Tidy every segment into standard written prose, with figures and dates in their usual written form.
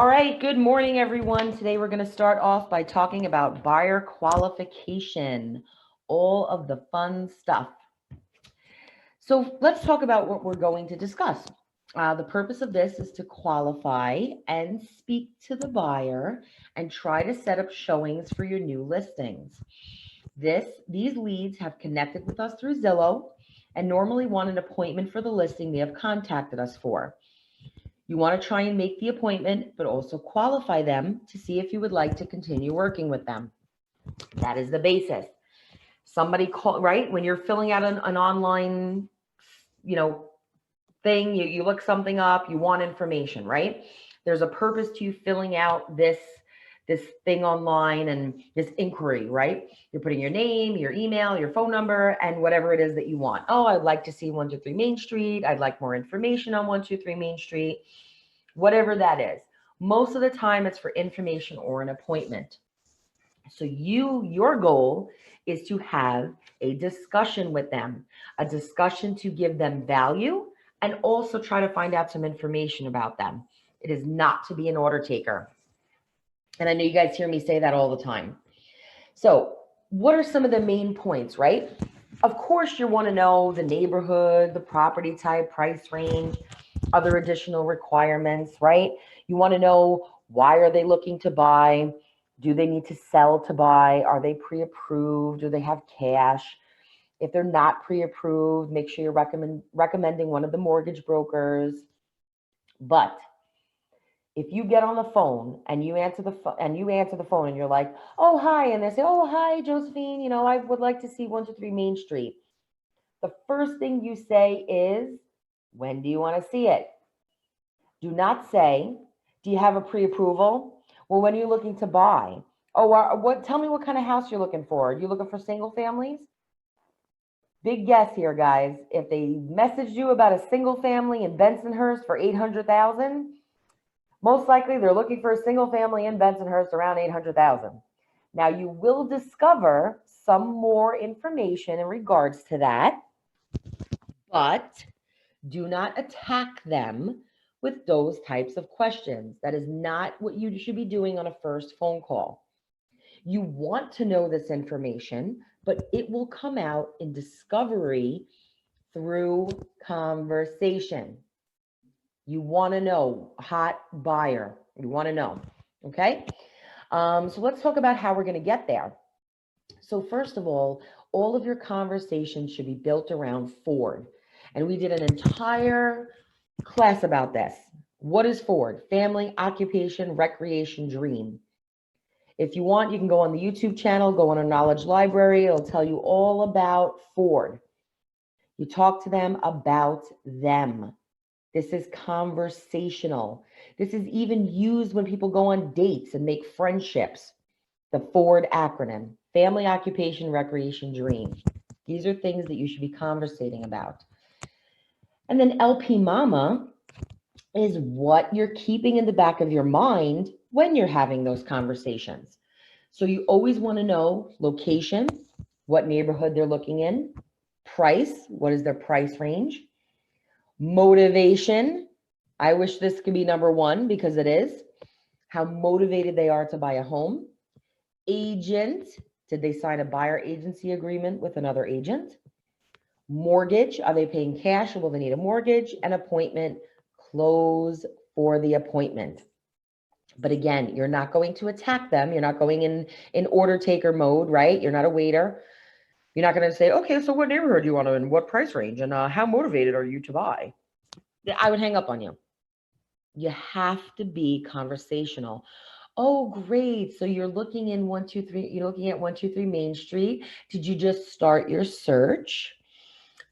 All right, good morning, everyone. Today we're going to start off by talking about buyer qualification, all of the fun stuff. So let's talk about what we're going to discuss. The purpose of this is to qualify and speak to the buyer and try to set up showings for your new listings. These leads have connected with us through Zillow and normally want an appointment for the listing they have contacted us for. You want to try and make the appointment, but also qualify them to see if you would like to continue working with them. That is the basis. Somebody call, right? When you're filling out an online, thing, you look something up, you want information, right? There's a purpose to you filling out this thing online and this inquiry, right? You're putting your name, your email, your phone number, and whatever it is that you want. Oh, I'd like to see 123 Main Street. I'd like more information on 123 Main Street, whatever that is. Most of the time it's for information or an appointment. So your goal is to have a discussion with them, a discussion to give them value and also try to find out some information about them. It is not to be an order taker. And I know you guys hear me say that all the time. So what are some of the main points, right? Of course, you want to know the neighborhood, the property type, price range, other additional requirements, right? You want to know, why are they looking to buy? Do they need to sell to buy? Are they pre-approved? Do they have cash? If they're not pre-approved, make sure you're recommending one of the mortgage brokers. But if you get on the phone and you answer the phone and you're like, oh, hi, and they say, oh, hi, Josephine, I would like to see 123 Main Street. The first thing you say is, when do you want to see it? Do not say, do you have a pre-approval? Well, when are you looking to buy? Oh, tell me what kind of house you're looking for. Are you looking for single families? Big guess here, guys. If they messaged you about a single family in Bensonhurst for $800,000, most likely they're looking for a single family in Bensonhurst around $800,000. Now, you will discover some more information in regards to that, but do not attack them with those types of questions. That is not what you should be doing on a first phone call. You want to know this information, but it will come out in discovery through conversation. You want to know, hot buyer. You want to know, okay? So let's talk about how we're going to get there. So first of all of your conversations should be built around Ford. And we did an entire class about this. What is Ford? Family, occupation, recreation, dream. If you want, you can go on the YouTube channel, go on a knowledge library. It'll tell you all about Ford. You talk to them about them. This is conversational. This is even used when people go on dates and make friendships. The Ford acronym, family, occupation, recreation, dream. These are things that you should be conversating about. And then LP Mama is what you're keeping in the back of your mind when you're having those conversations. So you always want to know location, what neighborhood they're looking in, price, what is their price range, motivation. I wish this could be number one because it is. How motivated they are to buy a home. Agent, did they sign a buyer agency agreement with another agent? Mortgage, are they paying cash or will they need a mortgage? And appointment, close for the appointment. But again, you're not going to attack them. You're not going in order taker mode, right? You're not a waiter. You're not going to say, okay, so what neighborhood do you want to, and what price range, and how motivated are you to buy? I would hang up on you. You have to be conversational. Oh, great. So you're looking in 123, you're looking at 123 Main Street. Did you just start your search?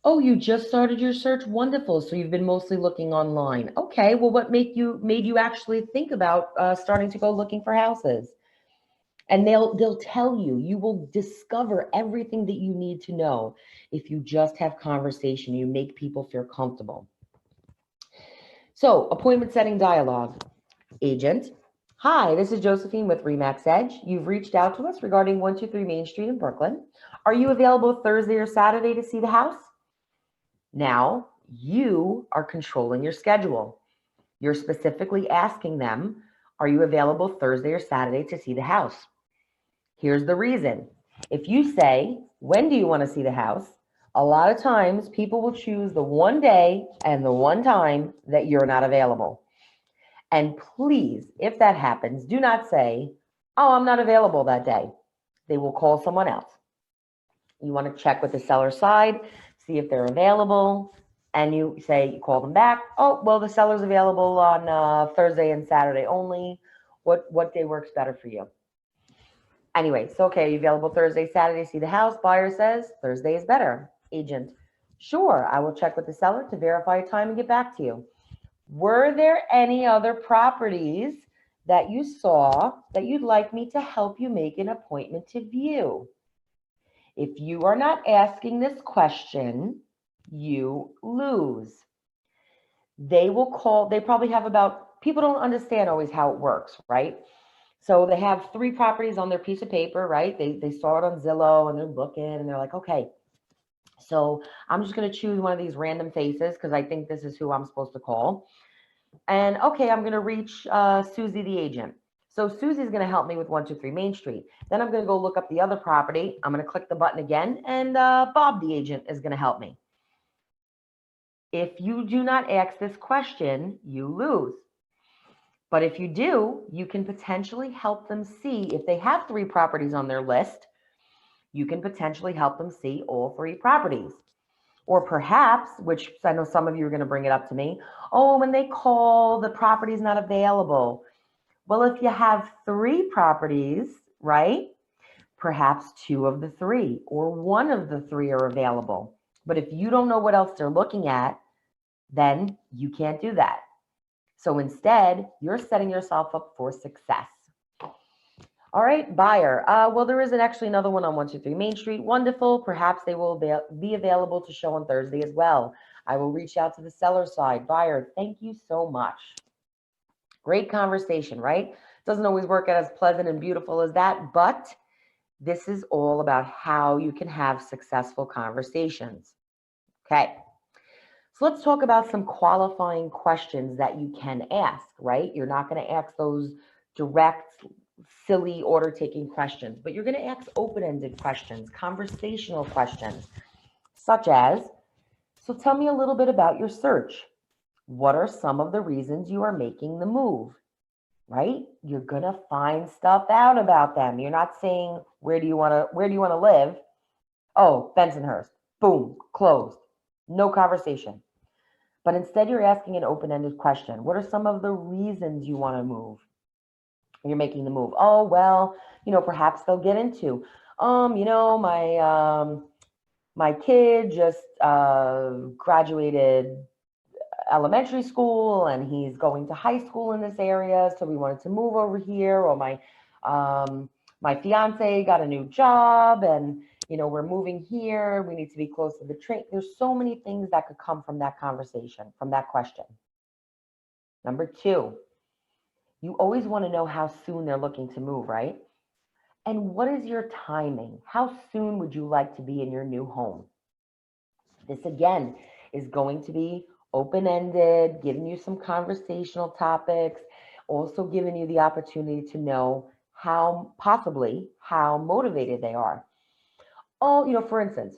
Oh, you just started your search? Wonderful. So you've been mostly looking online. Okay, well, what made you actually think about starting to go looking for houses? And they'll tell you. You will discover everything that you need to know if you just have conversation. You make people feel comfortable. So appointment setting dialogue. Agent, hi, this is Josephine with Remax Edge. You've reached out to us regarding 123 Main Street in Brooklyn. Are you available Thursday or Saturday to see the house? Now, you are controlling your schedule. You're specifically asking them, Are you available Thursday or Saturday to see the house? Here's the reason. If you say, when do you want to see the house? A lot of times people will choose the one day and the one time that you're not available. And please, if that happens, do not say, oh, I'm not available that day. They will call someone else. You want to check with the seller side, see if they're available, and you call them back. Oh, well, the seller's available on Thursday and Saturday only. What day works better for you? Anyway, so okay, are you available Thursday, Saturday, see the house? Buyer says Thursday is better. Agent, sure, I will check with the seller to verify a time and get back to you. Were there any other properties that you saw that you'd like me to help you make an appointment to view? If you are not asking this question, you lose. They will call, they probably have about, people don't understand always how it works, right? So they have 3 properties on their piece of paper, right? They saw it on Zillow and they're looking and they're like, okay, so I'm just going to choose one of these random faces because I think this is who I'm supposed to call. And okay, I'm going to reach Susie, the agent. So Susie's going to help me with 123 Main Street. Then I'm going to go look up the other property. I'm going to click the button again, and Bob, the agent, is going to help me. If you do not ask this question, you lose. But if you do, you can potentially help them see, if they have 3 properties on their list, you can potentially help them see all 3 properties. Or perhaps, which I know some of you are going to bring it up to me, oh, when they call, the property's not available. Well, if you have 3 properties, right, perhaps 2 of the 3 or 1 of the 3 are available. But if you don't know what else they're looking at, then you can't do that. So instead, you're setting yourself up for success. All right, buyer. Well, there isn't actually another one on 123 Main Street. Wonderful. Perhaps they will be available to show on Thursday as well. I will reach out to the seller side. Buyer, thank you so much. Great conversation, right? Doesn't always work out as pleasant and beautiful as that, but this is all about how you can have successful conversations. Okay. So let's talk about some qualifying questions that you can ask, right? You're not going to ask those direct, silly order-taking questions, but you're going to ask open-ended questions, conversational questions, such as, so tell me a little bit about your search. What are some of the reasons you are making the move, right? You're going to find stuff out about them. You're not saying, where do you want to live? Oh, Bensonhurst. Boom, closed. No conversation. But instead, you're asking an open-ended question. What are some of the reasons you want to move? You're making the move. Oh, well, perhaps they'll get into, my kid just graduated elementary school and he's going to high school in this area, so we wanted to move over here. Or my fiance got a new job and we're moving here, we need to be close to the train. There's so many things that could come from that conversation, from that question. Number 2, you always want to know how soon they're looking to move, right? And what is your timing? How soon would you like to be in your new home? This again is going to be open-ended, giving you some conversational topics, also giving you the opportunity to know how motivated they are. Oh, for instance,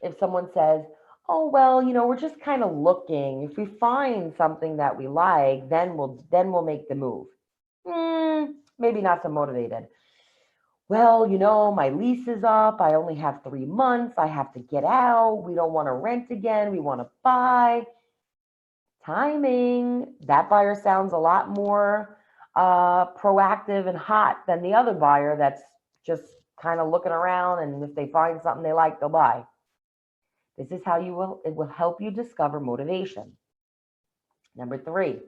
if someone says, oh, well, we're just kind of looking. If we find something that we like, then we'll make the move. Maybe not so motivated. Well, my lease is up. I only have 3 months. I have to get out. We don't want to rent again. We want to buy. Timing. That buyer sounds a lot more proactive and hot than the other buyer that's just kind of looking around, and if they find something they like, they'll buy. This is how it will help you discover motivation. Number 3,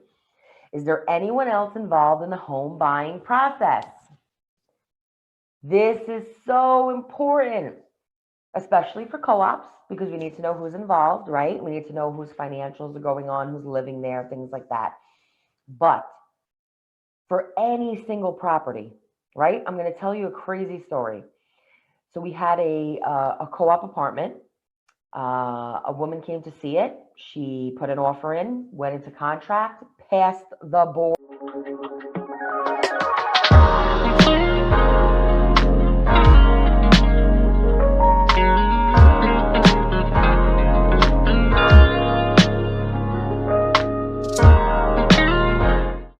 is there anyone else involved in the home buying process? This is so important, especially for co-ops, because we need to know who's involved, right? We need to know whose financials are going on, who's living there, things like that. But for any single property, right? I'm going to tell you a crazy story. So we had a co-op apartment. A woman came to see it. She put an offer in, went into contract, passed the board.